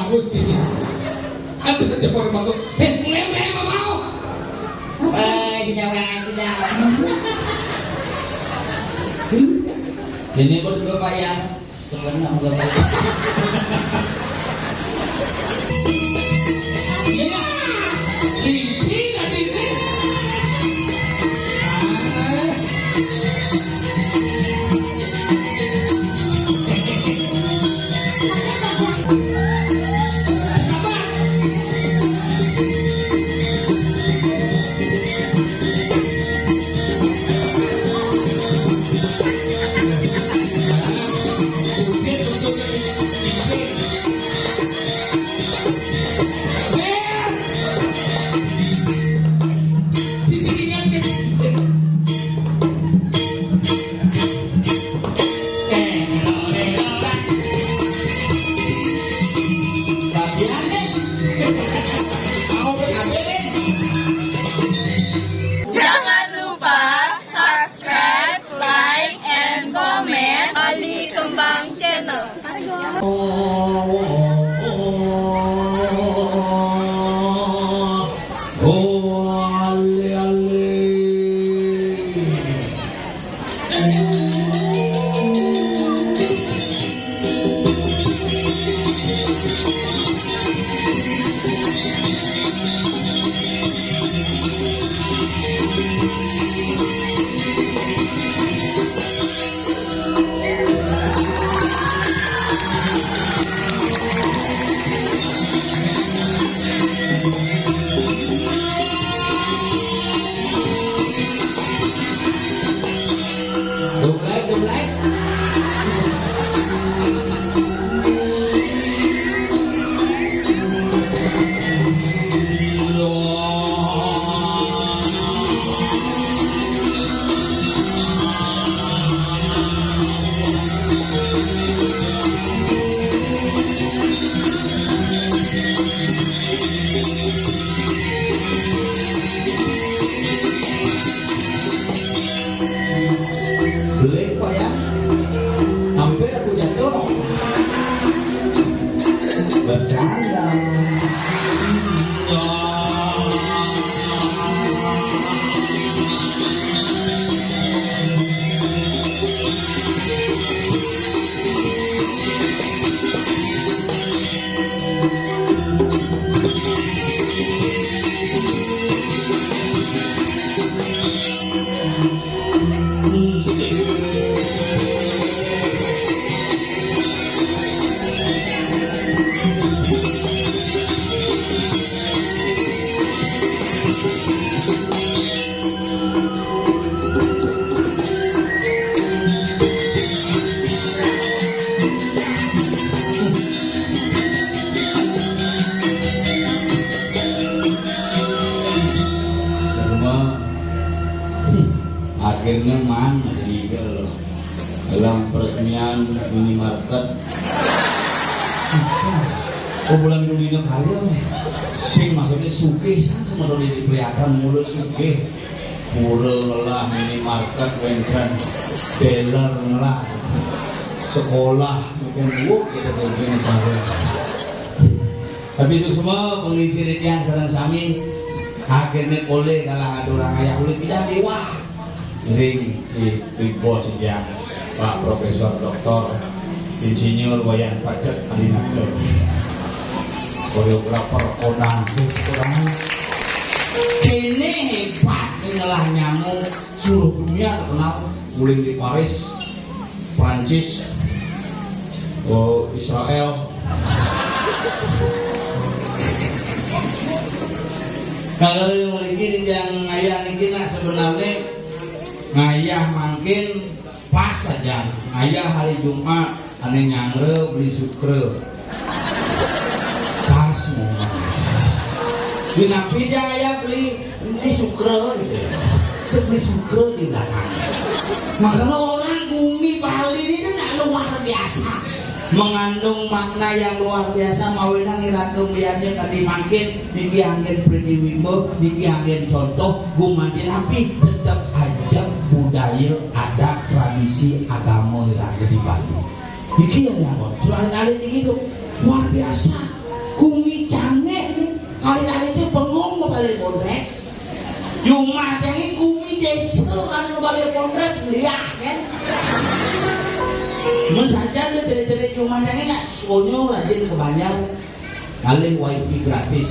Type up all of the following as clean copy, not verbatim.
bagus ini. Aduh cepur bagus. Mulai mau. Tidak. Ini pun juga payah. Sebenarnya juga payah. Iya. Licin. Jangan lupa subscribe, like, and comment Ali Kembang Channel. Beli Pak ya, hampir aku jatuh. Bercanda. Akhirnya mana legal dalam peresmian minimarket. Oh bulan dunia kalian sing maksudnya sugih sama doni kelihatan mulu sugih mulu lah minimarket wengkan dealer lah sekolah mungkin kita mungkin misalnya. Tapi semua pengisi yang sarang sami akhirnya boleh kalau ada orang ayah boleh tidak dewa ring di bos ya Pak Profesor Doktor Insinyur Wayan Pacet Adinate koreografer Kodang kini hebat inilah nyamuk seluruh dunia terkenal guling di Paris Prancis Israel. Kalau yang yang ayah ini sebenarnya ngayah makin pas saja. Ayah hari Jumat aneh nyangre beli sukre pas semua. Dinapi dia ayah beli sukre gitu. Dia beli sukre di belakang. Makanya orang bumi Bali ini kan luar biasa, mengandung makna yang luar biasa. Mawinang irakeun biarnya kadi makin niki anggen prediwimbo niki anggen contoh gumantin api tetap aja budaya adat tradisi agama yang ada di Bali. Iki yang curang alit iki tuh luar biasa. kumi canggih hari-hari itu bengong mau balik Polres Yuma jangan kumi desa kan mau balik Polres lihat kan cuma saja dia ceri-ceri Yuma jangan nak sonyo rajin kebanyakan kali wifi gratis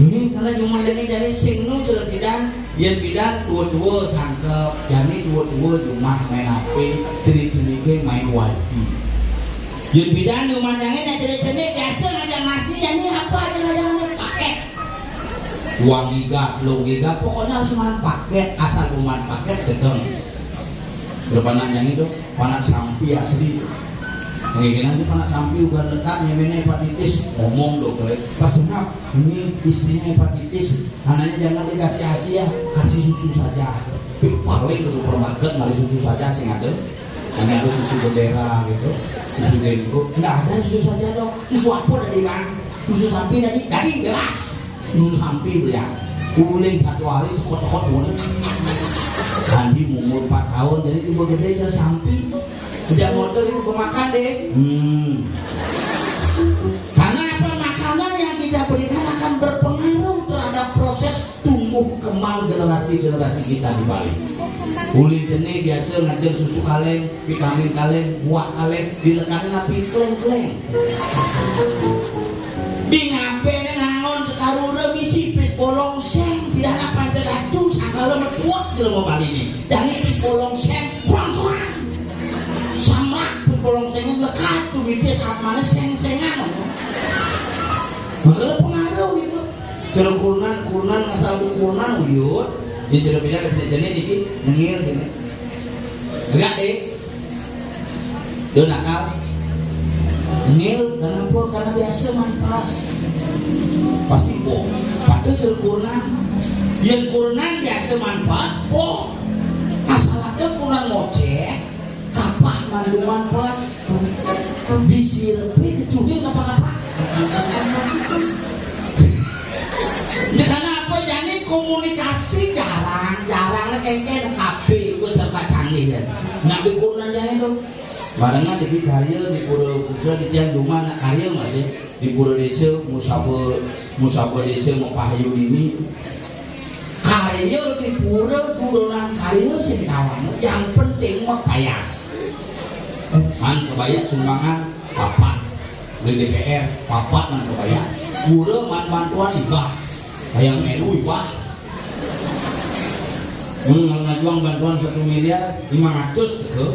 ini kalau Yuma jangan jadi singnu cerita bidang yang bidang dua-dua sangkep jadi dua-dua Yuma main HP ceri-ceri main wifi yang bidang Yuma jangan ceri-ceri biasa ngajak masih jadi apa jangan paket uang giga, giga, pokoknya harus main paket asal main paket dekeng depanan yang itu panak sampi asli menginginkan sih panak sampi bukan dekat nyemene hepatitis ngomong dokter pas ngap ini istrinya hepatitis anaknya jangan dikasih ASI ya kasih susu saja paling ke supermarket ngali susu saja sih ada ini ada susu bendera gitu susu denko nggak ada susu saja dong susu apa dari bang susu sampi dari jelas susu sampi beliau uling satu hari cokot-cokot boleh Andi umur 4 tahun jadi ibu gede jadi sampi kerja model itu pemakan deh karena apa makanan yang kita berikan akan berpengaruh terhadap proses tumbuh kembang generasi-generasi kita di Bali uli jenis biasa ngajar susu kaleng vitamin kaleng buah kaleng dilekatin api kleng-kleng di ngape ngangon sekarang misi pis bolong seng pidana pancadatu sakala metuak di lemah Bali ini dan pis bolong seng kurang-kurang sama pis bolong sengnya lekat tuh miti saat mana seng-sengan makanya pengaruh itu cara kurunan asal kurunan uyut di cara beda kesini jadi nengil gini enggak deh dia nakal nengil kenapa? Karena biasa mantas pasti boh pada cerkunan yang kurunan biasa manpas boh asal ada kurunan ngocek kapah mandu manpas disirepi kecuhin apa-apa ya karena apa jadi komunikasi jarang kengken HP gue serba canggih kan ngambil kurunan jangan dong barengan di karya di pura putra di tiang rumah nak karya masih di pura desa musabah desa Pahayu ini karya di pura budonan karya sih kawan yang penting mah payas man kebayang sumbangan papat di DPR papat man kebayang pura man bantuan ibah kayak melu ibah ngajuang bantuan 1 miliar 500 ke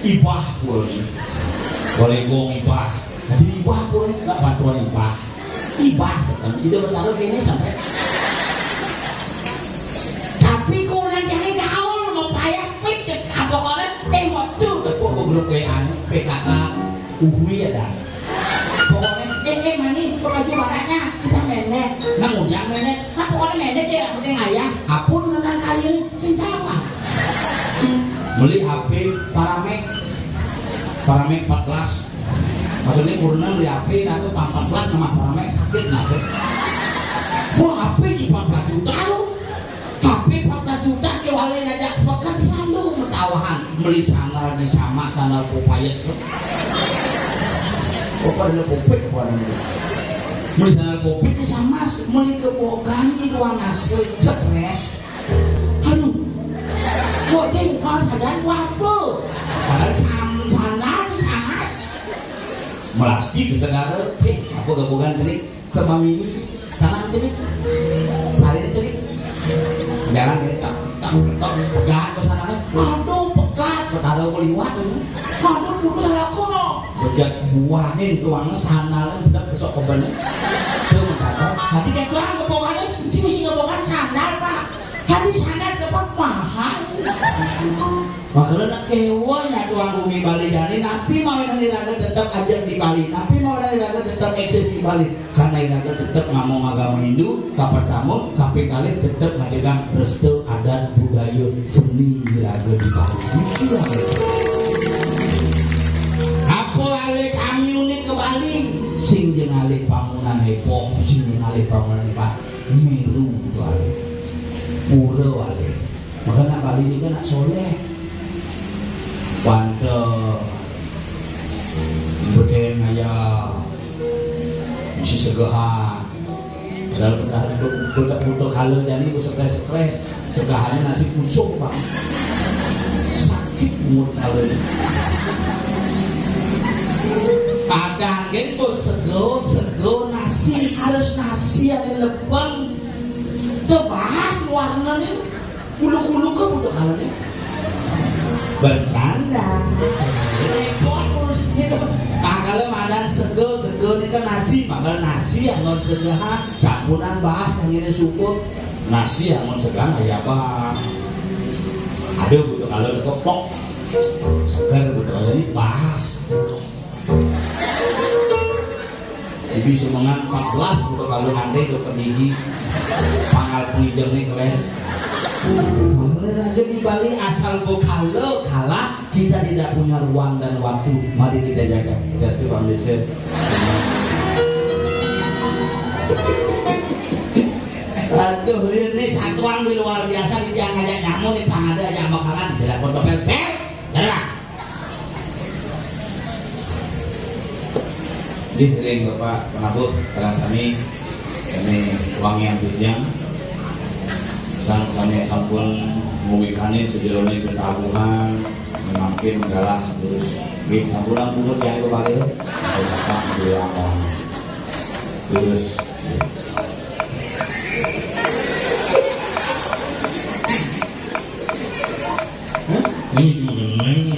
ibah pun boleh gong ibah jadi ibah pun nggak bantuan ibah sekarang tidak bertaruh kini sampai tapi kalau nanti gaul mau payah pecek apa koran mau tuh grup WA PKK uhui ada pokoknya mani pelaju barangnya kita menek nggak ngundang menek nah pokoknya menek dia nggak penting ayah apun menang kalian cinta apa beli HP Paramek 14 maksudnya kurunan beli HP itu 14 sama Paramek sakit nasib gua HP di 14 juta lu HP 14 juta kewali ngajak pekan selalu mentawahan beli sandal di sama sandal popayet apa ada popet apa ada beli sandal popet di sama beli kebogan di dua nasi stres aduh gua deh harus ada apa padahal sana di sama melasti ke segala aku gabungan cerik terbang ini tanam cerik salin cerik jarang tak pegat pesanannya aduh pegat petara meliwat ini aduh putus aku no pegat buah nih tuangnya sandalnya sudah kesok kebenar itu mentara hati kayak tuang kebogannya si mesti kebogan sandal pak hati sandal dapat mahal makanya nak kewanya tuang bumi Bali jadi napi mau yang diraga tetap ajak di Bali napi mau yang diraga tetap eksis di Bali karena diraga tetap ngomong agama Hindu kapan kamu tapi kalian tetap ngajakan restu adat budaya seni diraga di Bali itu apa alih kami unik ke Bali sing jeung alih pamunan heboh sing jeung alih pamunan hebat miru itu alih pura alih makanya Bali ini kan nak soleh pada beden ayah segahan. Padahal budak halo jadi bu stres segahannya nasi busuk pak. Sakit mulut halo. Kadang gitu sego nasi harus nasi yang lebang. Tuh bahas warnanya bulu ke budak halo ini. Bercanda. Repot urus ini. Kalau madan sego ini kan nasi, maka nasi yang non segahan, campuran bahas yang ini syukur. Nasi yang non segahan ayah apa? Ada butuh kalau ada keplok, segar butuh kalau ini bahas. Ibu semangat 14 butuh kalau nanti dokter gigi, pangal pengijar nih keles. Bener aja di Bali asal kalau kalah kita tidak punya ruang dan waktu, mari kita jaga. Jadi Pak Desa. Aduh ini satuan luar biasa dia ngajak nyamuk nih pangada aja makanan tidak kontopel pel. Jalan. Di ring Bapak Penabut Karang Sami ini wangi yang bijang. Sang-sangnya sampun mengwikanin sejelone ketabungan memakin adalah terus di sampuran pungut yang kemarin Bapak dilakukan terus ini sebenarnya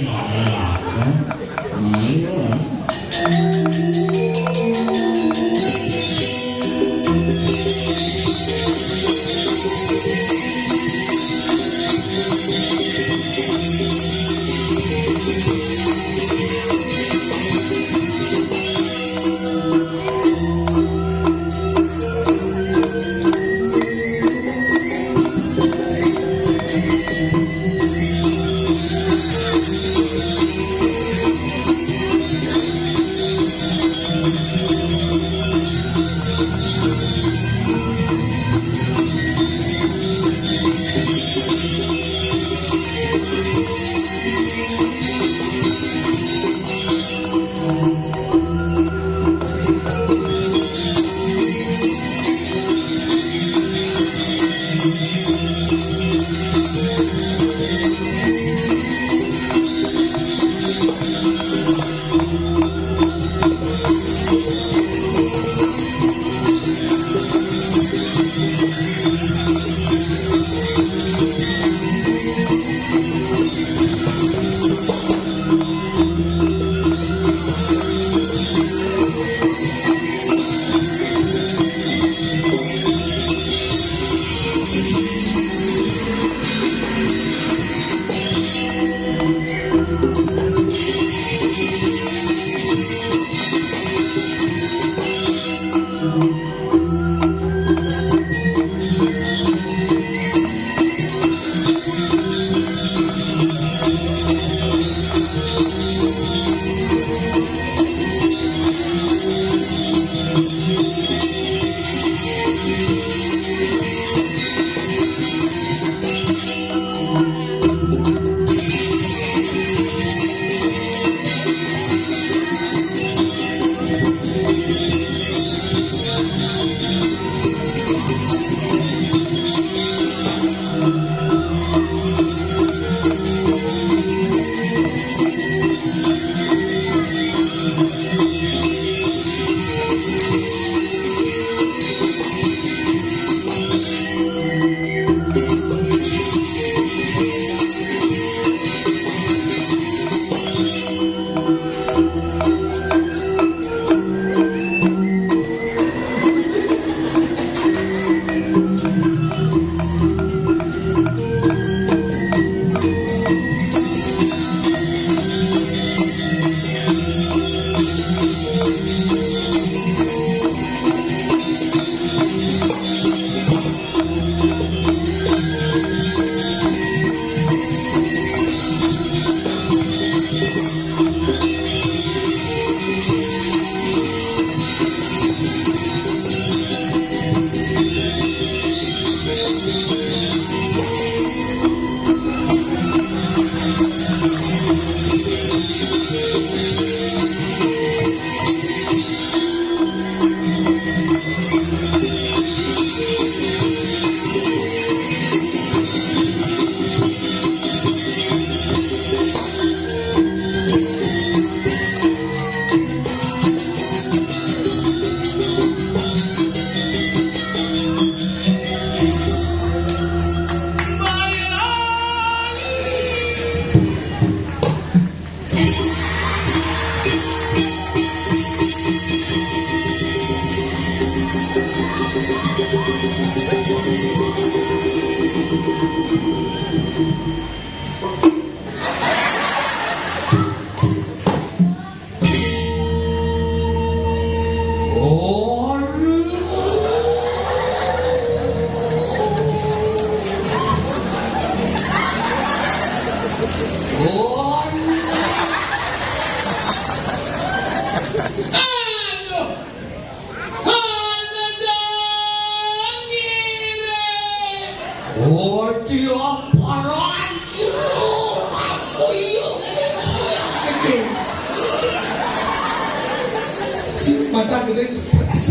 mata gede stres.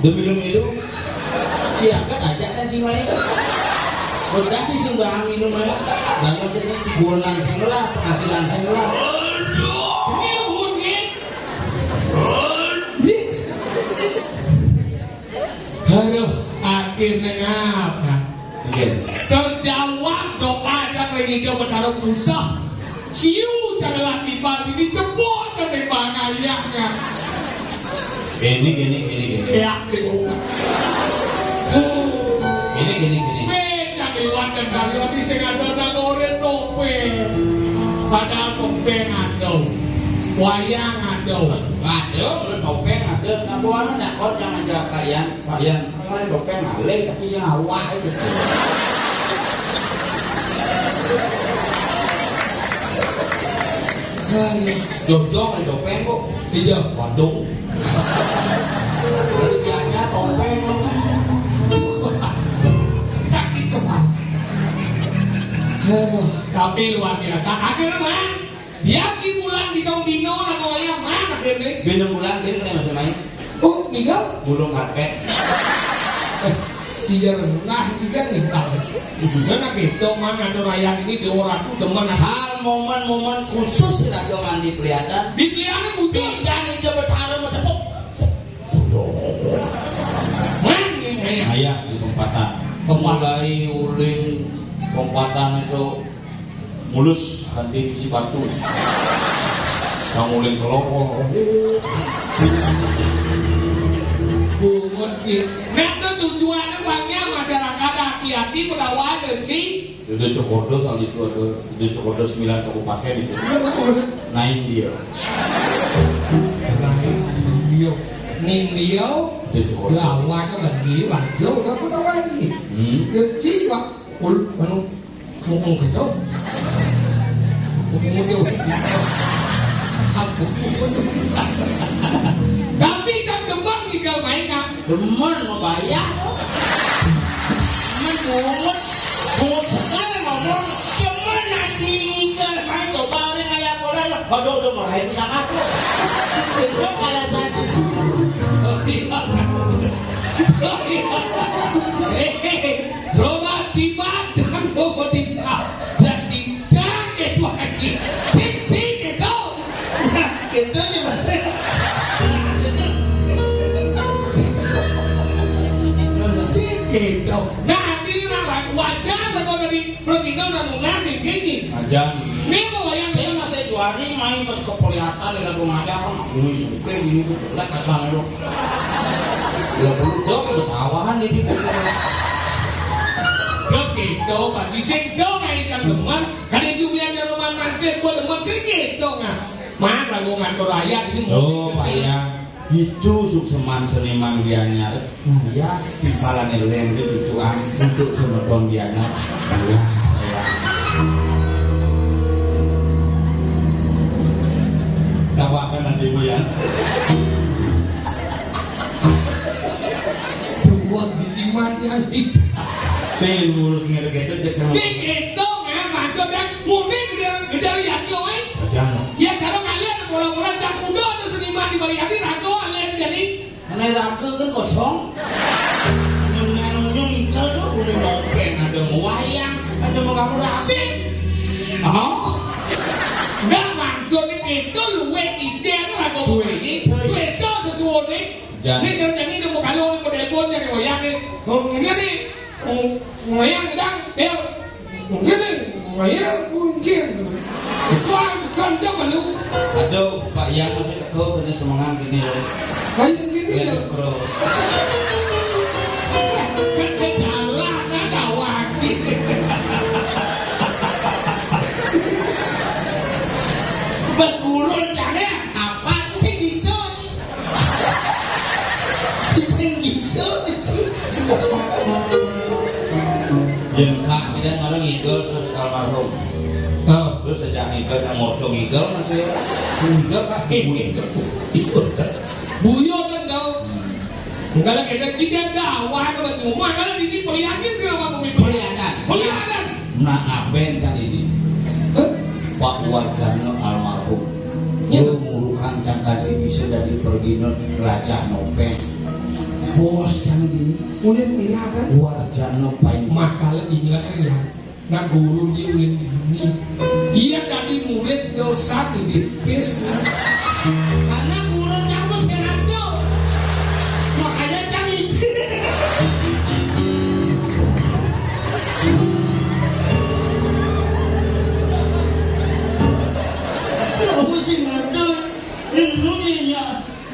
Demi lu siakat aja kan si Mai. Udah sih sumbang minum aja. Dalam dengan sebulan senglah, penghasilan senglah. Ini mungkin. Aduh, akhirnya ngapa? Terjawab doa yang lagi dia bertaruh susah. Siu janganlah tiba ini cepot keseimbangan ayahnya. Gini. Ya, gitu. Gini. Beda lewat dan dari habis yang ada dan orang topeng. Padahal topeng ada, wayang ada. Ada, topeng ada. Nah, bukan ada kor jangan jaga kalian. Kalian, kalian topeng alih tapi sih awak itu. Jojo ada topeng kok. Iya, Waduh. Kerjanya topeng. sakit kepala. Tapi luar biasa. Akhirnya bang, dia pulang di dino atau ayam mana akhirnya? Bina bulan, bina kena masih main. Oh, tinggal? Bulung karpet. Si nah kita ninggal. Karena gitu mana ada rakyat ini di orang itu demen. Hal momen-momen khusus tidak jangan dipelihara. Dipelihara khusus. Jangan dia bertaruh macam pop. Ayah di tempatan. Mulai uling tempatan itu mulus nanti isi batu. Yang uling kelopok. Nah tujuannya bangnya masyarakat hati-hati berdakwah sih. Itu Cokodo soal itu ada itu Cokodo 9 kabupaten itu. Naik dia. Nindio, lawan itu gaji, wajah udah putar lagi. Gaji pak, ngomong gitu. Tapi kan demen tinggal mainan. Demen mau bayar. Demen bungut. Bungut sekarang ngomong. Demen nanti tinggal main coba orang kayak bola. Aduh udah meraih pisang aku. Itu pada saat itu. Coba tiba dan bawa tiba. Jadi jangan itu lagi. Cing itu. Itu aja mas. Gitu. Nah, ini orang wadah kalau dari perginan dan nasi gini. Aja. Ini mau yang Saya masih juari main pas kepoliatan di lagu ngajak kan. Ini suka ini tuh. Lihat kasar itu. Ya perlu jauh ketawahan di situ. Gitu, bagi singdo main kan demen. Karena jumlah jalan mantir gua demen segitu nggak. Mana lagu ngantor rakyat ini. Oh, Pak ya. Itu sukseman seniman Gianyar. Ya, pimpalan eleng itu tujuan untuk semeton Gianyar. Ya. Tawakan nanti ya. Dua jijiman yang itu. Saya ngurus ngerget itu. Sing itu nggak maksudnya mungkin kejar yang joy. Jangan. Ya kalau kalian orang-orang cak muda atau seniman di balik hati ragu kalian jadi. Karena ragu kan kosong. Nyungkel tuh udah nopeng, ada wayang, ada mau kamu ragu. Oh, nggak maksudnya itu luwe ijen lah kau ini. Sueco sesuatu nih. Ini kerja ini mau kalau mau telepon jadi wayang nih. Ini nih, wayang sedang bel. Mungkin nih, wayang mungkin. Itu kan dia belum. Aduh, Pak Yang masih teko kena semangat gini. Kayak gini Ya, ya. Bro. Kejalan ada wajib. Bas gurun jangan apa sih bisa? Bisa. Yang kak bilang orang ngigel terus almarhum. Terus sejak ngigel yang moco ngigel masih ngigel kak Buyo kan tau. Kalau kita dakwah ke rumah kalau bikin pelihatan sama pelihatan. Pelihatan. Nah aben kan ini. Pak Wargano almarhum jadi pergi Raja Nopeng. Bos jangan gini. Ulin iya kan? Warga Nopeng. Maka ingat saya, nak guru di ulin ini. Iya dari murid dosa di pes. Karena guru kamu sekarang tuh, makanya cari. Aku sih ada, ini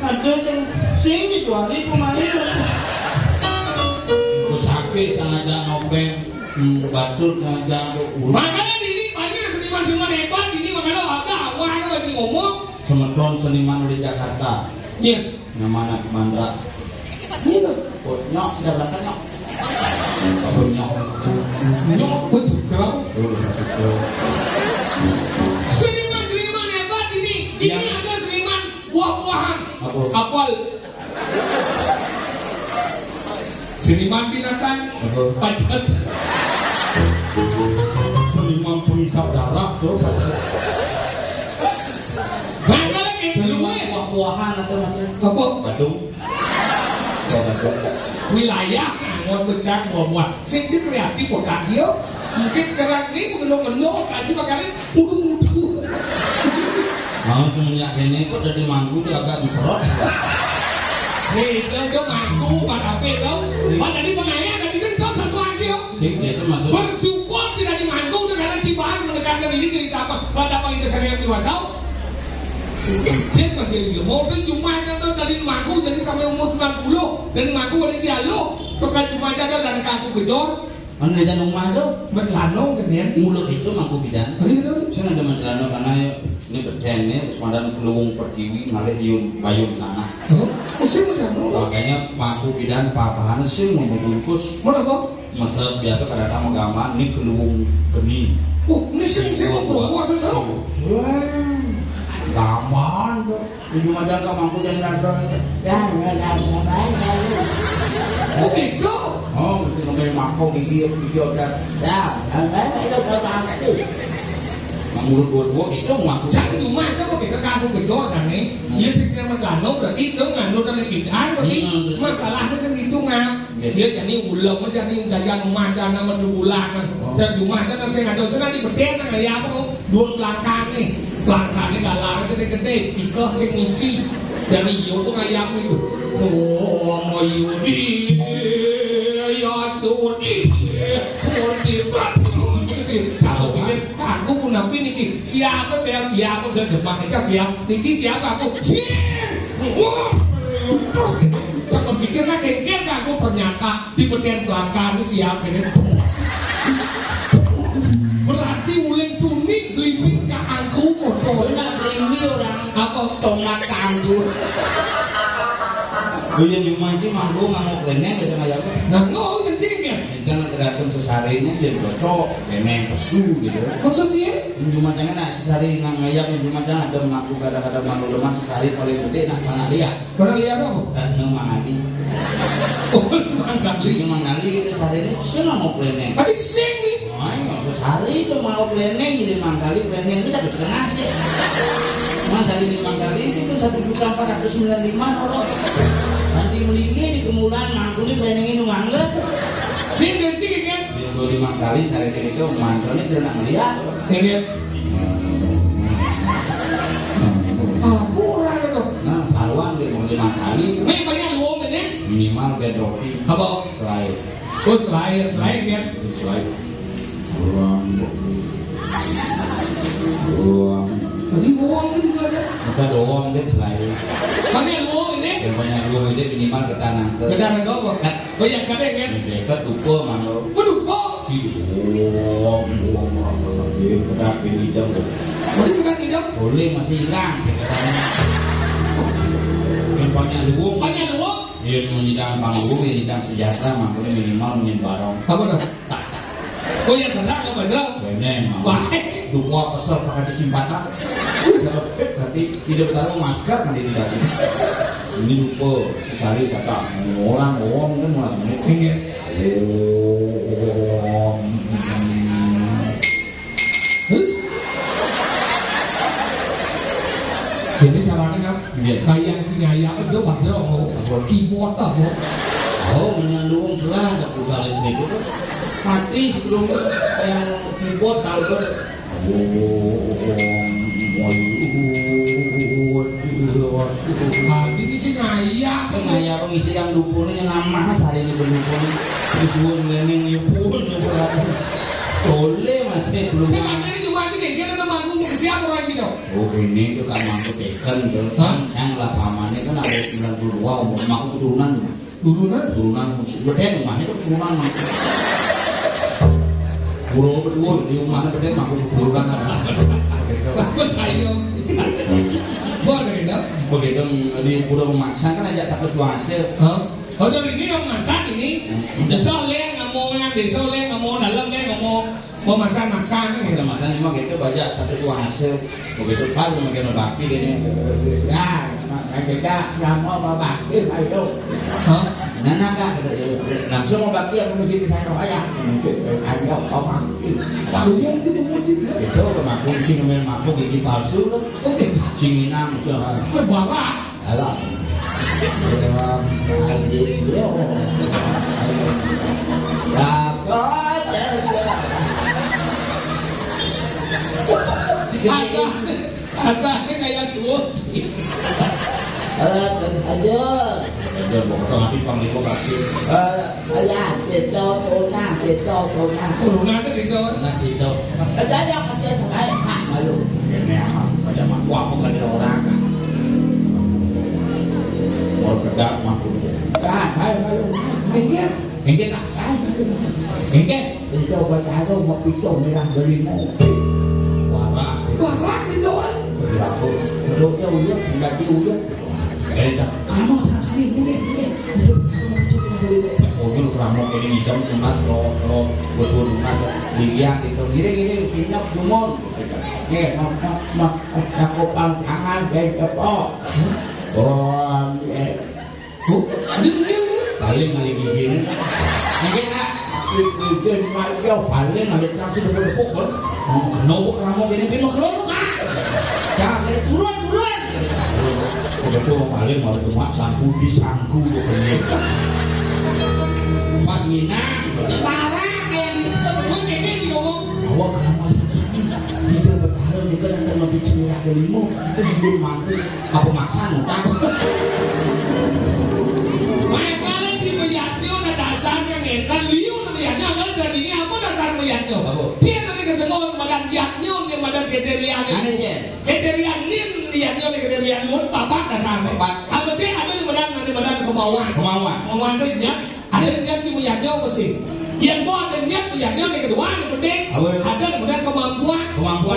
ada yang sini tuh hari kemarin. Aku sakit aja Nopeng, batuk aja urut. Makanya ini banyak seniman-seniman hebat ini makanya ada awalnya bagi ngomong. Semeton seniman di Jakarta, Iya. namanya Mandra. Iya. Oh, nyok, tidak berangkat nyok. Oh, nyok. Nyok, betul. Oh, masuk. Seniman-seniman hebat ini. Ini Ya. ada seniman buah-buahan. Apa? Apel. Seniman binatang. Apa? Pacet. Seniman pengisap darah tuh. Mana lagi? Seniman buah-buahan atau masih? Apa? Badung. Oh, Badung. Wilayah ngon becak buah-buah. Sing dia kreatif kok dia. Mungkin kerak ini mengelok-ngelok aja makanya uduh-uduh. Mau semenjak ini kok dari manggu tuh agak diserot. Nih, dia mangku, pada apa itu? Pada di pengayaan, dari sini kau satu aja. Sih, itu masuk. Bersyukur tidak di mangku, negara Cibahan mendekatkan diri cerita apa? Pada apa itu saya yang dewasa? Cek menjadi mau ke Jumat itu dari mangku jadi sampai umur 90 dari mangku ada dialog pekan Jumat ada dan kaku kejor Mana di rumah tuh? bertelano sendirian Mulut itu mangku bidan. Hari itu Saya ada mencelana karena ini beden nih, terus madan keluung pertiwi, malah yun bayun tanah. oh musim bertelano Makanya mangku bidan papahan sih mau membungkus. mau apa? Masa biasa kadang-kadang menggama ini keluung geni. Oh ini sering mau berpuasa tau? Gaman tuh. Ujung ada ke mangku dan rada. Oh gitu? Oh, itu namanya mangku gigi dan itu berapa itu? Mulut dua itu mangku. Chẳng Jumat itu kok kita kaku kejor kan nih dia sekitar bertelano berarti itu ngandung dan pindahan berarti masalahnya segitu ngap dia jadi ulam jadi dajan macan nama bulan jadi Jumat itu saya ngandung sana di beden nang ya apa dua pelangkangnya galar gede-gede pikir sing ngisi jadi iyo tuh ngayam itu oh mau yudi ya sudi kalau pikir aku pun nabi niki siapa udah depan aja siap niki siapa aku terus saya pikir lah kengkel aku ternyata di beden belakang siapa ini berarti uling tunik glimping ke angku motor Nak beli orang apa tongat kandur. Bulan Jumat itu mangku ngamuk leneng bisa ngajak. nah no kencing ya Kan tergantung sesarinya dia cocok, leneng kesu gitu. maksudnya Jumat jangan nak sesari ngajak Jumat jangan ada mangku kadang-kadang mangku lemak sesari paling gede nak mangali ya. pernah lihat apa? Dan mangali. Oh mangali Mangali kita sehari ini senang mau leneng. tadi sing nih Sehari itu mau leneng jadi mangkali leneng itu 1,5 sih. Mas hari 5 kali itu 1.495 orang. Nanti meninggi di kemulan mangku ini leneng ini mangga. ini kencing kan? Di 5 kali sehari itu mangga ini tidak nak melihat. ini pura itu Nah saruan dia mau 5 kali ini banyak luang ini minimal bed roti. apa? Selain oh selain kan? selain ruang tadi luang itu juga ada kita doang deh selain banyak luang ini yang banyak ruang ini minimal kita nangkep. benar kau kok banyak kadang kan? Saya tuker mana waduh kok si doang kita pilih jam boleh bukan tidak? boleh masih hilang sekitarnya yang banyak luang banyak luang? dia menyidang panggung menyidang sejahtera makanya minimal menyebarong apa dah? oh yang sedang apa saja? bener baik dua pesel pakai disimpatan kalau fit tapi tidak bertaruh masker kan tidak ini lupa sehari kata orang kan mulai menit ini terus ini caranya kan? Iya. kayak yang itu baca mau keyboard apa? Oh, mengandung telah ada pulsa listrik itu mati sebelum yang keyboard tahu tuh. Ini sih ngaya. Ngaya pengisi yang dukun yang nama hari ini berdukun. Disuruh ngening yupun boleh masih belum. Ini makanya juga ini kita udah manggung ke siapa orang gitu? Oh ini itu kan manggung teken tuh. Yang lah pamannya kan ada 92 umur manggung keturunan. Turunan beden rumahnya itu turunan. Pulau berdua di rumahnya beden manggung keturunan. Percaya. Boleh gitu. Begitu di Pulau Pemaksan kan aja satu hasil. Oh jadi ini yang masak ini. Desa leng ngomong yang desa leng ngomong dalam leng ngomong masak kan. Masak cuma gitu baca satu hasil. Begitu pas makin bakti gini. Ya, kita selama bakti ayo. Nana kak langsung mau bakti apa mesti di sana aja. Ada apa? Lumung itu kemaku sing ngomel maku gigi palsu tuh. Oke, sing inang siapa? Bapak. Alah. Asahnya kayak dua. Aja mau tapi panglima kaki. Ayah, kita punah. Corona sedikit. Nah itu. Ada yang kerja kayak hak malu. Ini apa? Pada mampu aku kan orang kan. Mau kerja mampu. Kan, malu. Engke tak. Engke. Itu bertaruh mau pisau merah berimu. Warak itu kan. Berlaku. Berlaku udah, enggak diudah. Kamu sekali ini. Mungkin kamu ini hitam tunas lo besar tunas dilihat itu gini pinjak cumon. Aku pangkangan becepok. Orang paling kali gini. Ini nak bikin macam paling ada langsung berpuk kan. Kenapa kamu gini pinjak kelomuk kan? Jangan turun. Begitu paling mau cuma sangku disangku begini. Pas nginang, parah kayak ini ngomong. Awak kenapa sini? Tidak bertaruh jika nanti lebih cerah darimu. Itu hidup mampu. Apa maksa nutang? Main paling di meyatnya ada dasarnya nih. Dan liu meyatnya nggak dari ini apa dasar meyatnya? Dia nanti kesemua badan yatnya nih badan kriteria nih. Kriteria nim liatnya nih kriteria lut bapak dasarnya. Apa sih ada di badan kemauan itu ya. Ada yang cuma meyatnya apa sih? Yang buat dan niat meyatnya nih kedua yang penting. Ada di badan kemampuan.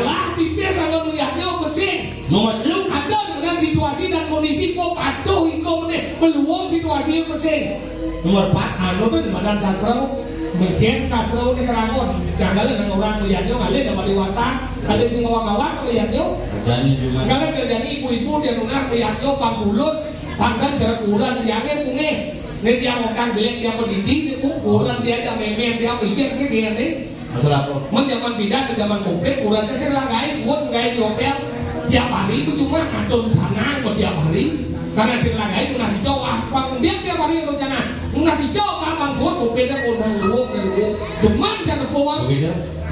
Lah tipis sama meyatnya apa sih? Nomor lu ada dengan situasi dan kondisi kok aduh iko meneh peluang situasi yang pesing. Nomor 4 anu tuh di badan sastra mencen sastra ini kerangon jangan dengan orang melihatnya ngalih dapat dewasa kalian tinggal kawan melihatnya kalau terjadi ibu-ibu dia nunang melihatnya pambulus pangkat jarak kurang diangin punge ini dia ngomong geleng dia mendidik dia kurang dia ada memen dia mikir ini dia nih menjaman bidan ke zaman komplit kurangnya sih lah guys buat guys di hotel tiap hari itu cuma ngadon sana buat tiap hari karena sih lah guys nasi jawa bang dia tiap hari rencana nasi jawa bang suat beda kondang lu cuman jangan bawang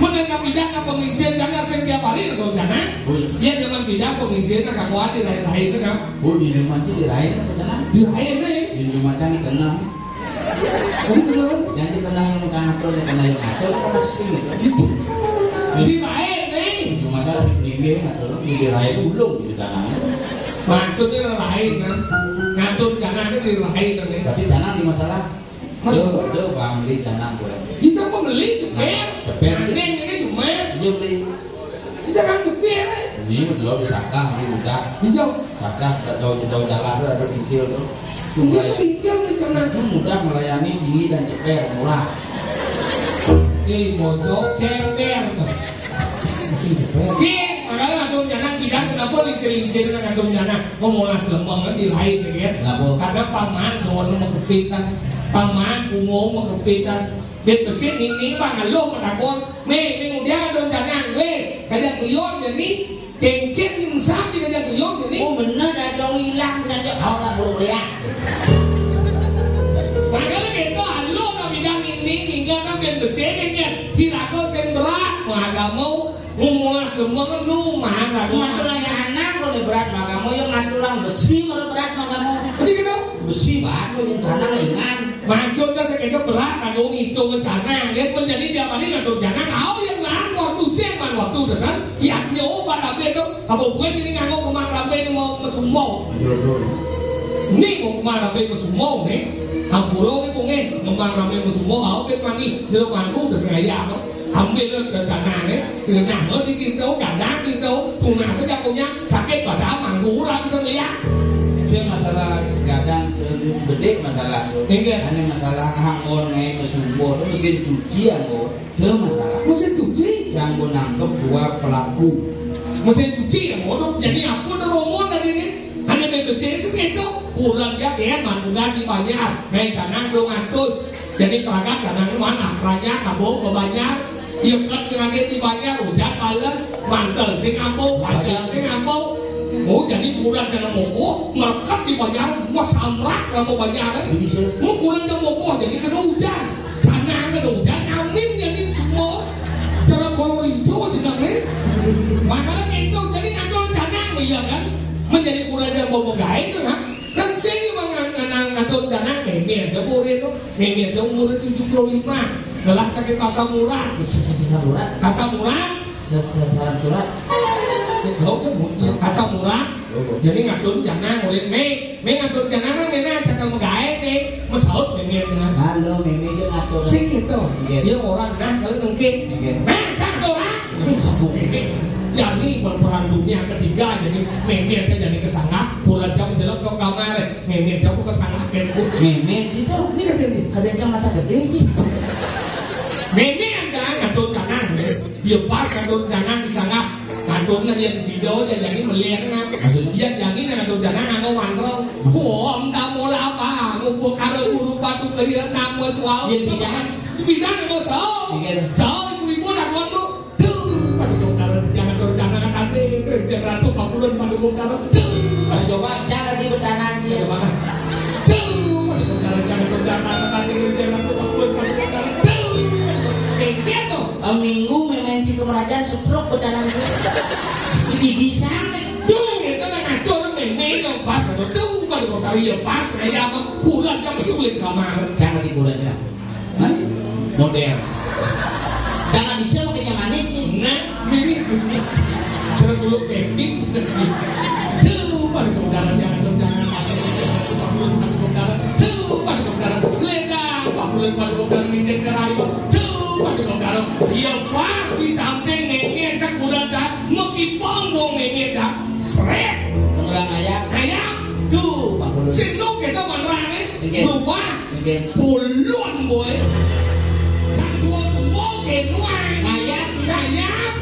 mendengar bidan ke pengisian jangan setiap hari rencana dia zaman bidan pengisian agak kuat di lain-lain kan di rumah sih dirayain nih di rumah kan dikenal yang dikenal yang mengatur yang kenal yang ngatur kan pasti gitu dirayain nih cuma kan dipinggir ngatur dirayain dulu di tanahnya maksudnya lain kan ngatur jangan itu lain kan tapi jangan di masalah masuk dia beli jangan boleh kita mau beli cepet ini cuma dia beli kita kan cepet ini udah disakah ini udah hijau sakah jauh jalan ada pikir tuh pikir nih karena mudah melayani tinggi dan cepet murah bojok cember makanya ngandung jangan tidak kenapa lincir-lincir dengan ngandung jangan memulas lembang kan di lain ya karena paman doon makepitan paman bungo makepitan bet besin ning bang alo madakon me kemudian ngandung jangan we kaya kuyon jadi kengket yang sapi dengan kuyok ini. Oh bener dah dong hilang dan dia kau nak buruk dia. Makanya kita halu na bidang ini hingga na berbesarnya tidak kau berat magamu ngumulas demang nu mana Ngaturan anak kalau berat magamu yang ngaturan besi kalau berat magamu. Jadi kita Besi batu yang sana ringan. maksudnya sekitar berat kalau itu rencana dia menjadi tiap hari nggak rencana kau yang nggak waktu siang waktu dasar yang nyoba tapi itu kalau gue ini nggak mau kemana tapi mau mesumau ini mau kemana tapi mesumau nih Hampuro cái cùng nghe mà làm nên một số mẫu áo bên mang đi giờ hoàn cũng được ngày giảm không biết là trả nàng đấy thì là nàng hơn đi kinh đấu cả đá kinh đấu cùng nàng sẽ trong nhá trả kết quả giá mảng ngủ ra cái sân lý á Saya masalah kadang gede masalah. Iya. Ini masalah hangon ngai mesumbo itu mesin cuci anggo. Itu masalah. mesin cuci Yang gue nangkep dua pelaku. mesin cuci ya bodoh jadi aku udah ngomong tadi ini hanya bebesin segitu kurang dia dia mandugasi banyak main canang tuh ngatus jadi peragat canang mana banyak kabur banyak ikat dengan dia banyak hujan balas mantel sing ampo wajah sing ampo oh jadi kurang canang moko melekat di banyak mas samrak kamu banyak kan mau kurang canang moko jadi kena hujan canang kena hujan angin jadi semua cara kolor hijau tidak nih makanya itu jadi ngandung canang iya kan menjadi kuraja bobo gae itu kan sini ngandung canang memang jauh itu memang jauh umur 75 gelas sakit asam urat asam urat Sasaran surat. Gấu sebut asam urat jadi ngandung canang oleh me ngandung canang kan memang cakap gae nih mesaut memang Halo, mimi dia ngatur. sih gitu dia orang nah kalau nengkin tak orang jadi berperan dunia ketiga jadi memang saya jadi kesana bulan jam jelek kau kamar memang jam kesana kau Mimi itu ini kan ini kadang mata gede gitu. memang kan ngadon jangan dia pas ngadon jangan di sana ngadon yang video jadi melihat kan dia jadi ngadon jangan ngadon wanto om tamu apa ngumpul kalau guru batu kerja nama soal bidang nggak soal soal ibu dan wanto jangan jangan nanti jangan tuh kabulan pada bongkar Coba cara di betaran dia. mana jangan nanti jangan tuh kabulan pada bongkar gitu Minggu mengenci kemerajaan stroke betaran dia. Di sana. itu kan ngaco orang memang pas itu pada bongkar ya pas kayak apa bulan jam sulit kamar Jangan dikurangi. Model. Jangan bisa makanya manis sih. nah ini cara dulu packing tuh pada bongkar jangan kabulan pada bongkar tuh pada bongkar leda kabulan pada bongkar minjem kerayu pada bongkar dia pas di samping nengnya cak udah dah meki panggung nengnya dah seret Pengulang ayat. tuh Pak Pulun. sindok kita menerangnya Oke. berubah Oke. pulun boy cantuan oke nuai Ayat. ayat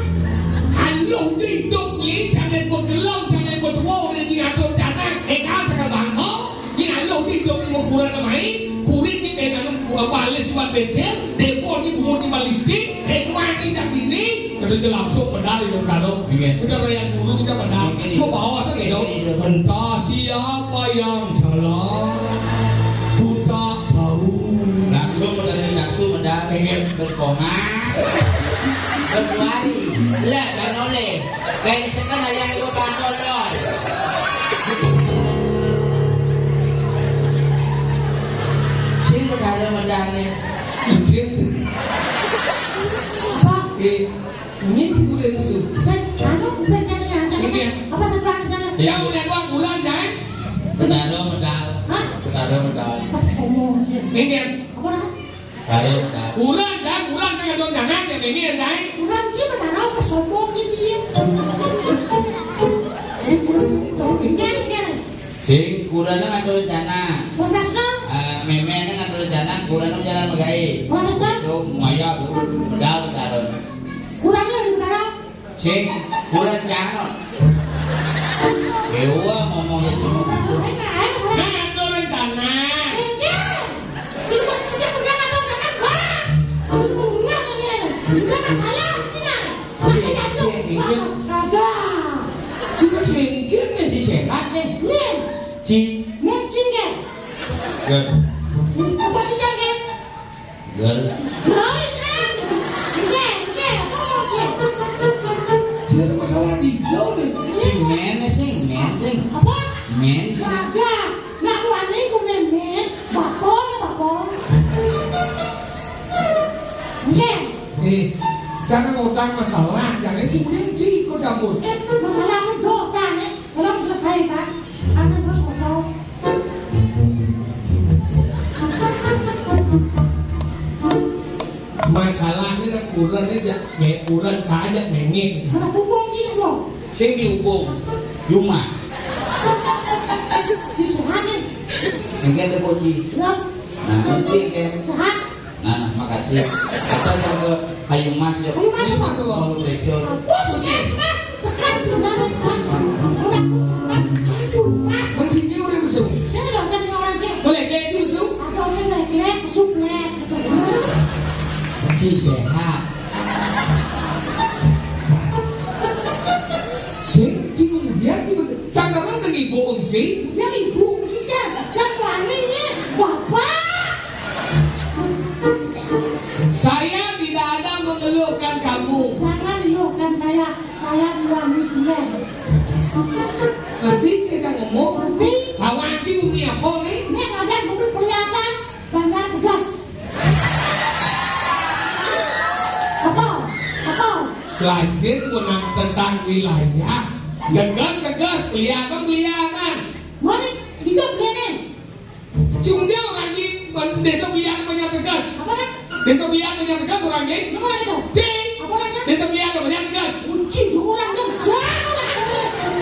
halo hidup ni jangan bergelam jangan berdoa dan diatur tanah kau cakap bangko ni halo hidup ni mengkurang namai kulit ni dengan balis buat becel depo ni bunyi balistik nuai ni jak ini kita langsung pedal itu kado kita raya guru kita pedal mau bawa segitu entah siapa yang salah ku tak tahu Langsung dari langsung medal pengen ke sekolah. Terus lari. Lah dan oleh. Kayak sekarang yang lu bandol dong. Sing medalnya. Izin apa? Ini udah itu. Bukan caranya, Iya. apa sebelah di sana? Yang udah dua bulan jai. Medal. Hah? Medal. Sombong sih. Ini Apa dah? Medal. bulan jai bulan dengan dong jangan ya ini jai. Kurang sih berdarah apa sombong gitu dia. Ini kurang tahu ini. Sing kurangnya ngatur rencana. Mana sih? Memenya ngatur rencana kurangnya jalan megai. Mana sih? Itu maya medal. Kurangnya di berdarah. Sing kurang jangan. Ewa ngomong itu. Jangan turun tanah. Oke. Jangan ngutang masalah, jangan kemudian kau campur. Masalah itu doa nih. Kalau selesaikan, asal terus kau. Masalah ini kan kurang aja, kurang saja menging. Kalau hubung gitu loh. Sing dihubung Yuma. Disuhanin. Engke ada kunci. Ya. Nah, kunci kan. Sehat. Nah, makasih. Kita yang ke Kayu Mas ya. Kayu Mas, Pak. Mau direksi. Sekarang sudah Kuncinya udah masuk. saya udah cari orang cek. Boleh kayak itu masuk? Atau saya lagi suples. Kunci sehat. Sing kemudian jangan orang lagi bohong sih. Yang ibu cica, jangkauannya bapak. Saya tidak ada mengeluhkan kamu. Jangan lihatkan saya diambil dia. Nanti kita ngomong. Nanti Kawan cium ni apa ni? ini ada mobil kelihatan bandar tegas. Apa? Belajar menang tentang wilayah. Tegas kelihatan. Mana hidup dia nih? Cuma dia orang ni desa kelihatan banyak tegas. Apa nih? Desa kelihatan banyak tegas orang ni. Apa lagi tuh? Cing. Apa lagi? Desa kelihatan banyak tegas. Kunci orang yang jangan lagi.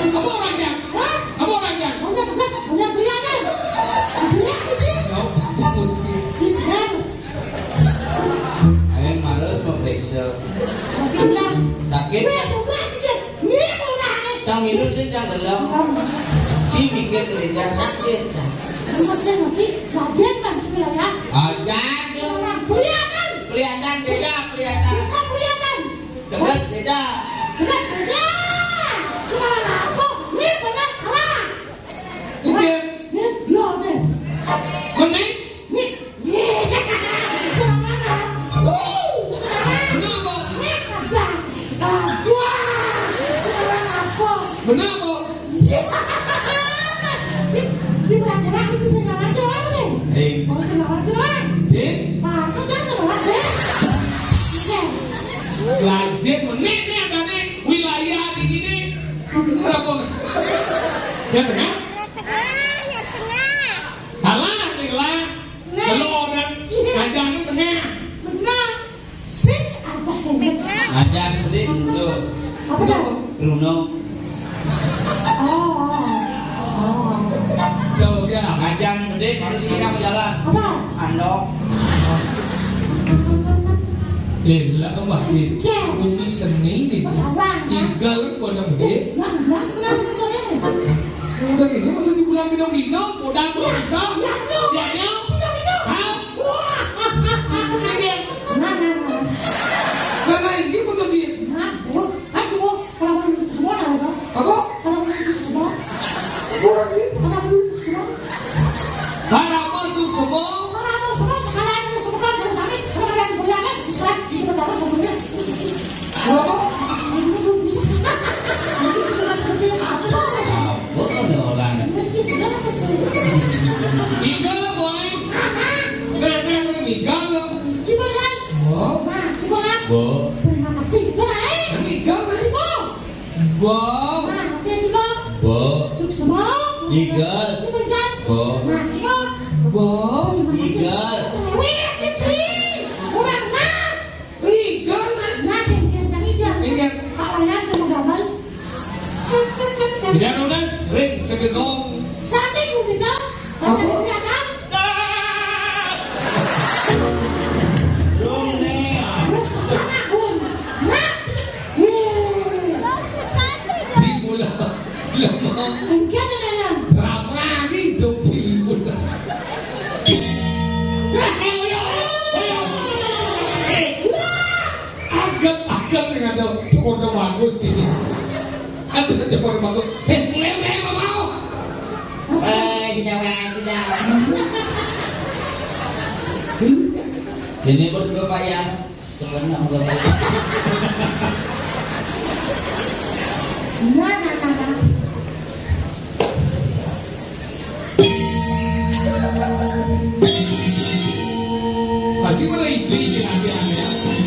Apa orangnya? Hah? Apa orangnya? Banyak tegas, banyak kelihatan. Bilang kunci. Kau cabut. Cisgar. Ayo males mau direksi. Tapi bilang. Sakit. Ini orangnya. Cang minus sih cang dalam. Si mikir kerja sakit. Masih nanti bagian kan sudah ya. Ajan. Orang kelihatan. Kelihatan beda, kelihatan. Bisa kelihatan. Tegas beda. Tegas beda. Kenapa apa? Ini benar kalah. Ini Ini belum nih. mana? Nih. Serang mana? Serang mana? Kenapa? Nih ada. Wah. Serang apa? Kenapa? Di belakang itu saya macam apa nih? Mau saya macam apa? Cing. Pak, kau jangan saya macam. Belajar menit ni ada ni wilayah di sini. Kenapa? Ya tengah? Alah, ni lah. Telur dan kacang ni tengah. Benar. Sing ada yang Ajan beli untuk apa dah? Bruno. Jauh dia. Ajan beli harus kita berjalan. Apa? Andok. Lah apa sih? Uni seni ni. Tinggal kau nak beli. Yang belas benar benar ya. Udah gitu masa di bulan minum, udah bisa. Ya ya. Hah? Sini. Nah, ini masa dia. Kan semua kalau mau duduk semua ada apa? Apa? Kalau mau duduk semua, Orang ni. kalau mau duduk semua, Harap masuk semua. kalau mau semua sekalian ini semua kan jangan sampai kalau ada yang berjalan sekarang di pertama semuanya. Apa? Ini belum bisa. Nanti kita seperti apa? Apa ada orang? Nanti segala kesini. Tinggal boy. Nah, tinggal. Cipokan. Oh, Nah, Cipokan. Bo. Terima kasih. Itu naik. tinggal. Cipok. Wow. Nah, oke Cipok. Bo. Suk semua. Tiga. Cipokan. Bo. Nah, Cipok. Wow. Terima kasih. Tiga. Cerewet, kecil. Kurang nah. Tinggal. Nah, yang canggih. Tinggal. Pak Wayan sama gambar. Tidak lunas. Ring segedong. Sate kubita. Baca kelihatan. Dong nih. Bersama pun. Nah. Di bola. Lemah. Engkau nenek. Ramah hidup di bola. Agak sih ada cukup bagus ini. Ada cukup bagus. Mulai apa mau? Tidak. Ini berdua payah. Soalnya enggak baik. Nah. Masih mulai ini hati-hati.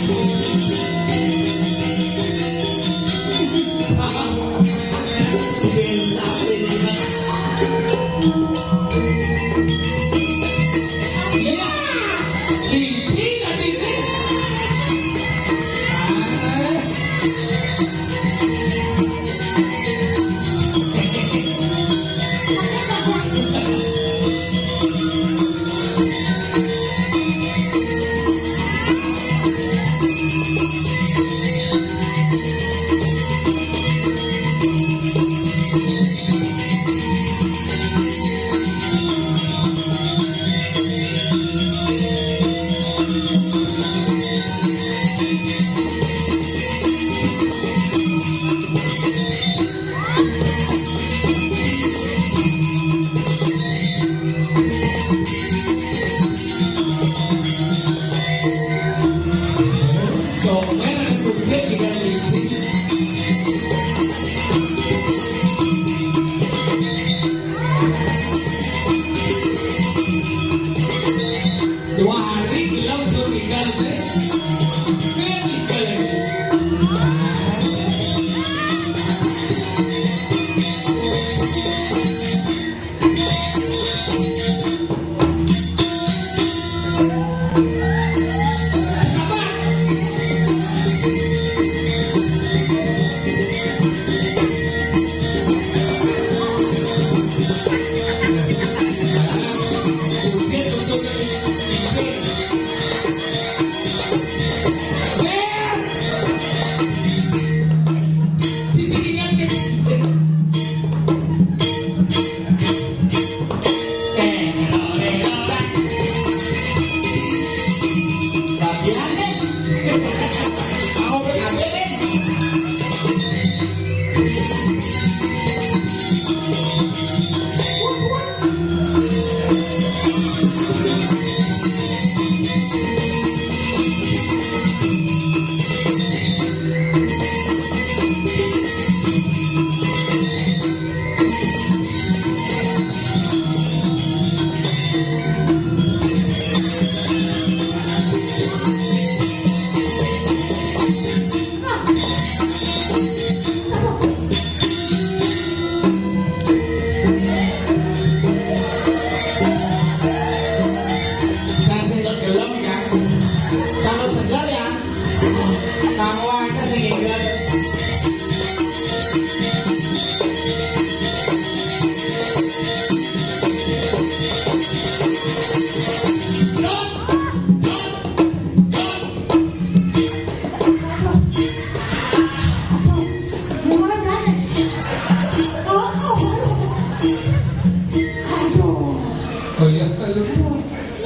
Mau PKB deh.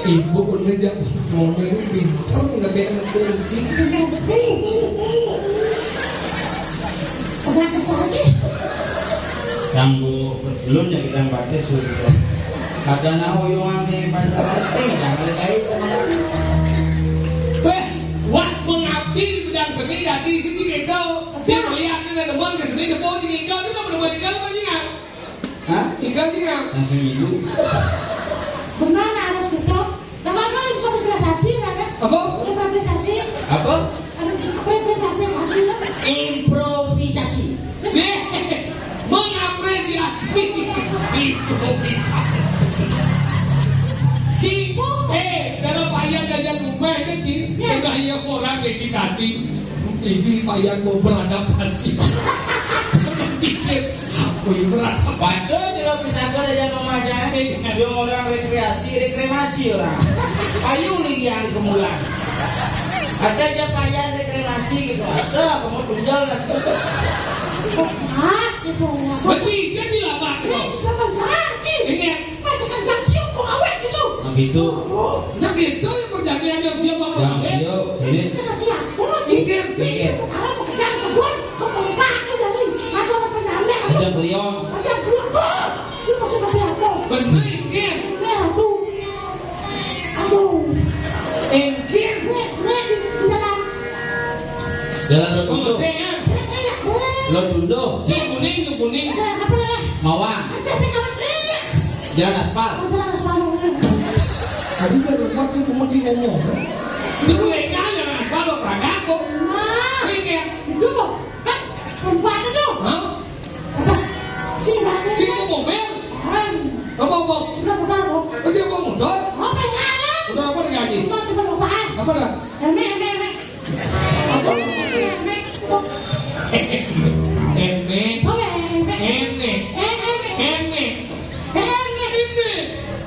Ibu udah jam ngomongin bincang udah kayak anak kelinci. Udah kesal lagi. Ganggu belum ya kita baca sudah. Ada nauyuan di pasar sing jangan kait teman. Wat mengabdi di bidang seni dari sini kita. Saya melihat ini ada teman ke seni depan di kita itu kan benar-benar ikan apa juga? Hah? Ikan juga. Langsung hidup. Benar harus gitu. Namanya bisa presentasi ada. Apa? Improvisasi. Apa? Ada improvisasi lah. Improvisasi. Mengapresiasi improvisasi. Cing, cara payah jajan rumah kan Cing? Saya orang meditasi. Ini payah mau beradaptasi. Jangan pikir aku yang beradaptasi. Waduh, tidak bisa ada yang memajang. Yang orang rekreasi orang. Payu nih yang kemulan. Ada aja payah rekreasi gitu. Ada, kamu tunjal lah. Mas itu. Betul, jadi lah Pak. Ini juga mengerti. Ini Masih kan jam siung kok awet gitu. Nah gitu. yang gitu yang perjanjian yang siapa Yang siap ini. Seperti aku lagi. Mikir. Sekarang mau kerjaan kebun. Kebunkan itu jadi. Ada orang penyamek. Aja beliau. Aja beliau. Ini masih tapi aku. benar ingin Aduh. Aduh. ingin Di jalan. Jalan lo kalau tundo. saya Saya kayak Lo tundo. si kuning lu kuning ada apa dah? Mawang. Saya kawan kriak. Jalan aspal. Jalan selalu. tadi kan rumah tuh mesti ngomong itu gue nanya mas baru peragaku Nah. ingin Itu kan perempuan itu. hah Apa? Singane. cik mobil apa Sudah benar loh. masih apa motor Apa nyala? udah apa digaji Itu tiba lupa. apa dah Eme. apa Eme. eme Oke, eme. eme eme eme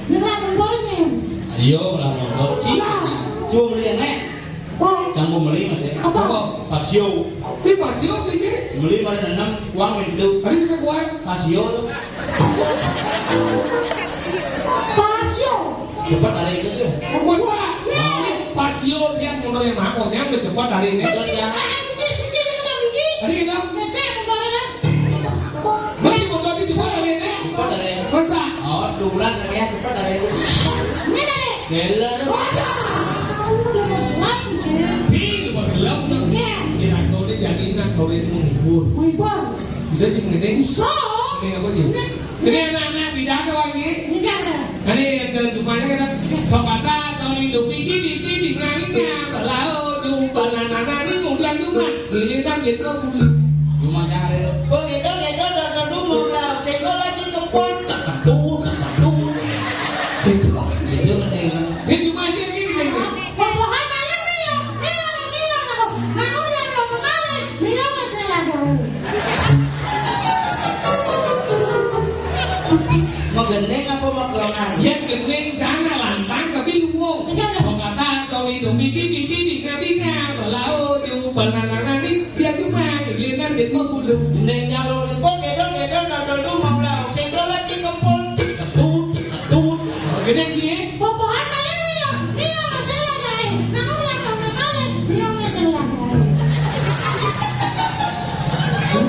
Dengan bentornya. Ayo lah motor cik. Cuma beli nek. Oh, Jangan beli mas ya. apa Pasio. ini pasio aja Beli pada nanam uang itu. hari bisa kuat Pasio tuh. pasio. Cepat hari itu tuh. masa pasio lihat motornya makonya udah cepat hari ini Cepat ya. hari kita beli motor itu cepat hari ini Cepat hari. masa Oh, 2 bulan namanya cepat hari itu. Gila tuh. Sih, gelap tuh. Kira kau dia jadikan kau dia menghibur. Bisa sih mengenai. Ini apa sih? Ini anak-anak bidan doang ini. Ini yang jalan jumanya kan. Sokata, soli dupi, di ngani kalau jumpa anak-anak ini kemudian cuma ini kan gitu dulu. Cuma jangan ada. Oh, gitu, mau lah. Saya lagi kempol. Cakatu. Itu mending. Ini cuma aja gini jadi. Mau gendeng apa mau gelongan? Yang gening jangan lantang tapi luwung. Sokata, soli dupi, di ngani kalau jumpa anak-anak ini dia cuma ini kan gitu dulu. Gendeng jauh. Oh, gitu, mau lah. Saya lagi kempol. Cakatu. Gede dia.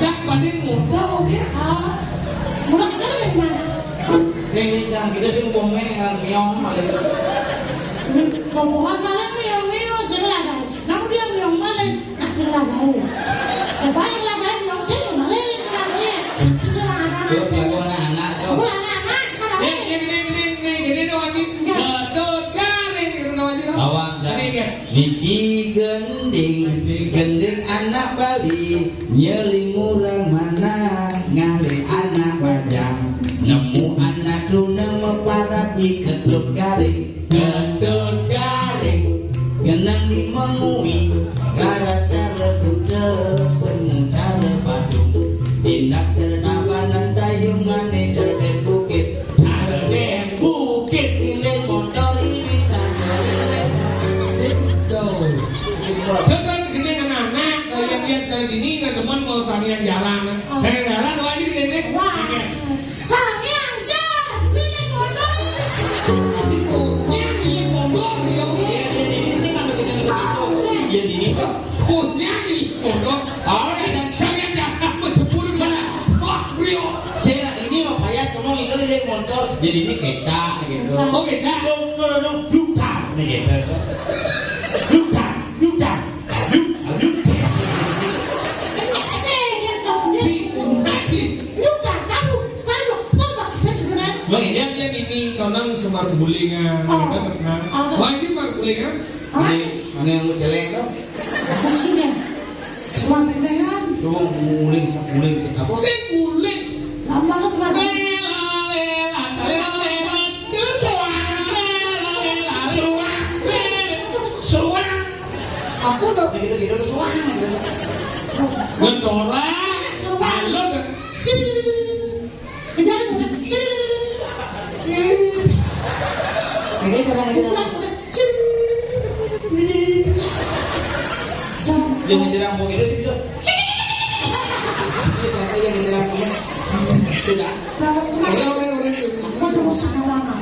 budak banding modal dia. Budak itu dari mana? Yang kita sih ngomongnya orang miong malah. Ngomongkan malah miong sebelah. Namun dia miong malah nak sebelah. Kebayang lah kan miong sih malah namanya. Sebelah anak. Tuh lagu anak-anak coba. Bukan anak sekarang. Ini wajib. Gedut garing itu wajib. Bawang Niki gending anak Bali nyeling murang mana ngale anak wajang nemu anak lu nemu parap di gedut garing genang dimengui gara cara kuda semu cara badung tindak cerna banan dayungan cerden bukit cerden bukit ile motor ini sangat Kan gini anak-anak yang lihat saya gini kan teman mau samian jalan. Saya jalan doa ini gini. Sangiang jalan, ini motor ini. Itu nyanyi mondor ya. Nyanyi mondor. Samian jalan menjemput kemana? Wah Rio. Saya ini mau payas ngomong itu dia motor jadi ini kecak gitu. Oh kecak. No, luka nih gitu. Luka. Dia ini konang semar gulingan, wah ini semar gulingan. Mana yang mau celeng tuh? Asal sini, semar gulingan. Tuh guling apa? Si guling. Lama semar guling. Aku udah gitu suang. Gendora, halo kan? Jangan dirang mau gitu sih bisa. Yang dirang mau. Tidak. Udah. Aku terus sama